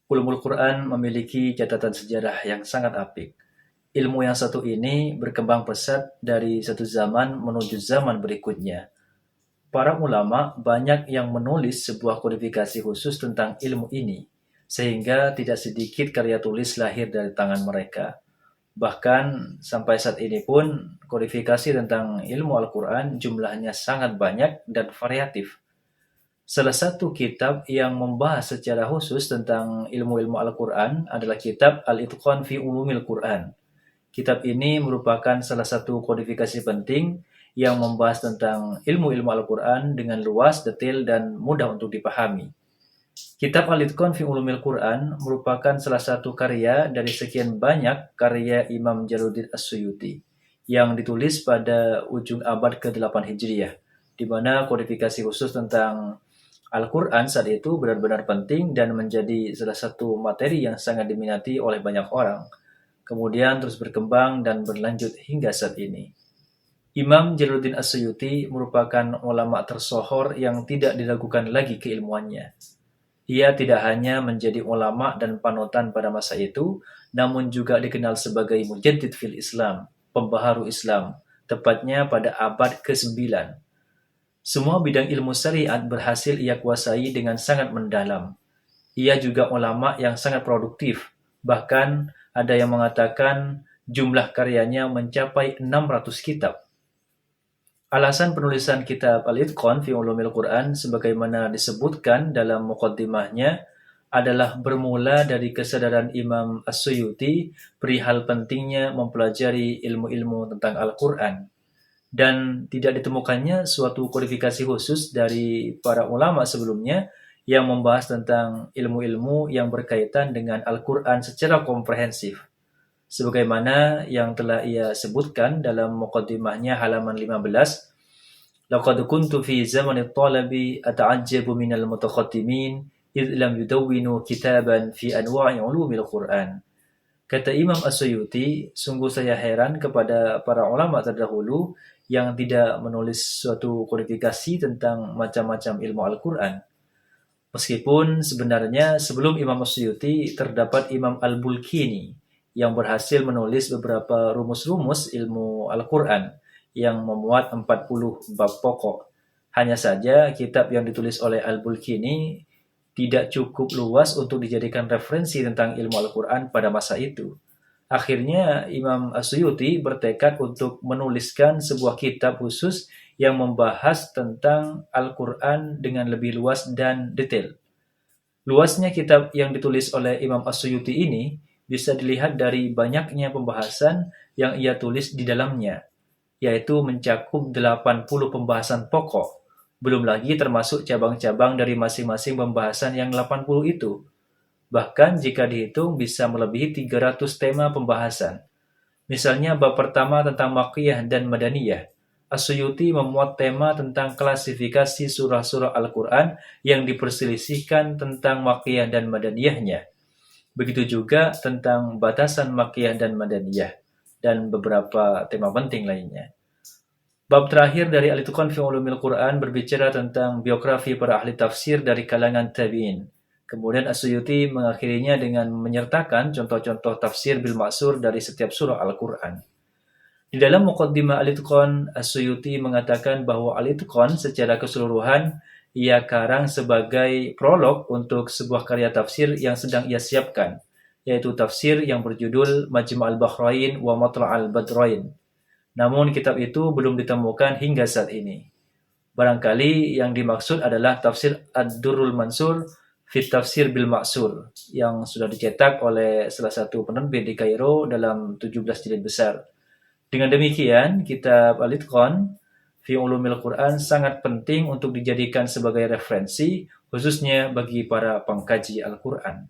Ulumul Quran memiliki catatan sejarah yang sangat apik. Ilmu yang satu ini berkembang pesat dari satu zaman menuju zaman berikutnya. Para ulama banyak yang menulis sebuah kodifikasi khusus tentang ilmu ini, sehingga tidak sedikit karya tulis lahir dari tangan mereka. Bahkan sampai saat ini pun kodifikasi tentang ilmu Al-Quran jumlahnya sangat banyak dan variatif. Salah satu kitab yang membahas secara khusus tentang ilmu-ilmu Al-Quran adalah kitab Al-Itqan fi Ulumil Quran. Kitab ini merupakan salah satu kodifikasi penting yang membahas tentang ilmu-ilmu Al-Quran dengan luas, detail, dan mudah untuk dipahami. Kitab Al-Itqan fi Ulumil Quran merupakan salah satu karya dari sekian banyak karya Imam Jalaluddin As-Suyuti yang ditulis pada ujung abad ke-8 Hijriah, di mana kodifikasi khusus tentang Al-Quran saat itu benar-benar penting dan menjadi salah satu materi yang sangat diminati oleh banyak orang. Kemudian terus berkembang dan berlanjut hingga saat ini. Imam Jalaluddin As-Suyuti merupakan ulama tersohor yang tidak diragukan lagi keilmuannya. Ia tidak hanya menjadi ulama dan panutan pada masa itu, namun juga dikenal sebagai mujaddid fil Islam, pembaharu Islam, tepatnya pada abad ke-9. Semua bidang ilmu syariat berhasil ia kuasai dengan sangat mendalam. Ia juga ulama yang sangat produktif. Bahkan ada yang mengatakan jumlah karyanya mencapai 600 kitab. Alasan penulisan kitab Al-Itqan fi Ulumil Quran sebagaimana disebutkan dalam muqaddimahnya adalah bermula dari kesadaran Imam As-Suyuti perihal pentingnya mempelajari ilmu-ilmu tentang Al-Quran. Dan tidak ditemukannya suatu kodifikasi khusus dari para ulama sebelumnya yang membahas tentang ilmu-ilmu yang berkaitan dengan Al-Quran secara komprehensif. Sebagaimana yang telah ia sebutkan dalam muqaddimahnya halaman 15, "Laqad kuntu fi zamani talabi ata'ajjabu minal mutaqaddimin idh lam yudawwinu kitaban fi anwa'i ulumil Quran." Kata Imam As-Suyuti, sungguh saya heran kepada para ulama terdahulu yang tidak menulis suatu kodifikasi tentang macam-macam ilmu Al-Quran. Meskipun sebenarnya sebelum Imam As-Suyuti terdapat Imam Al-Bulkini yang berhasil menulis beberapa rumus-rumus ilmu Al-Quran yang memuat 40 bab pokok. Hanya saja kitab yang ditulis oleh Al-Bulkini tidak cukup luas untuk dijadikan referensi tentang ilmu Al-Quran pada masa itu. Akhirnya Imam As-Suyuti bertekad untuk menuliskan sebuah kitab khusus yang membahas tentang Al-Quran dengan lebih luas dan detail. Luasnya kitab yang ditulis oleh Imam As-Suyuti ini bisa dilihat dari banyaknya pembahasan yang ia tulis di dalamnya, yaitu mencakup 80 pembahasan pokok, belum lagi termasuk cabang-cabang dari masing-masing pembahasan yang 80 itu. Bahkan jika dihitung bisa melebihi 300 tema pembahasan. Misalnya bab pertama tentang Makkiyah dan Madaniyah. As-Suyuti memuat tema tentang klasifikasi surah-surah Al-Quran yang diperselisihkan tentang Makkiyah dan Madaniyahnya. Begitu juga tentang batasan Makkiyah dan Madaniyah, dan beberapa tema penting lainnya. Bab terakhir dari Al-Itqan fi Ulumil Quran berbicara tentang biografi para ahli tafsir dari kalangan tabi'in. Kemudian As-Suyuti mengakhirinya dengan menyertakan contoh-contoh tafsir bil ma'sur dari setiap surah Al-Quran. Di dalam muqaddimah Al-Itqan, As-Suyuti mengatakan bahwa Al-Itqan secara keseluruhan ia karang sebagai prolog untuk sebuah karya tafsir yang sedang ia siapkan, yaitu tafsir yang berjudul Majma' al-Bahrain wa Matla' al-Badrain. Namun kitab itu belum ditemukan hingga saat ini. Barangkali yang dimaksud adalah tafsir Ad-Durrul Mansur fi Tafsir bil Ma'sur yang sudah dicetak oleh salah satu penerbit di Kairo dalam 17 jilid besar. Dengan demikian, kitab Al-Itqan fi Ulumil Quran sangat penting untuk dijadikan sebagai referensi, khususnya bagi para pengkaji Al-Quran.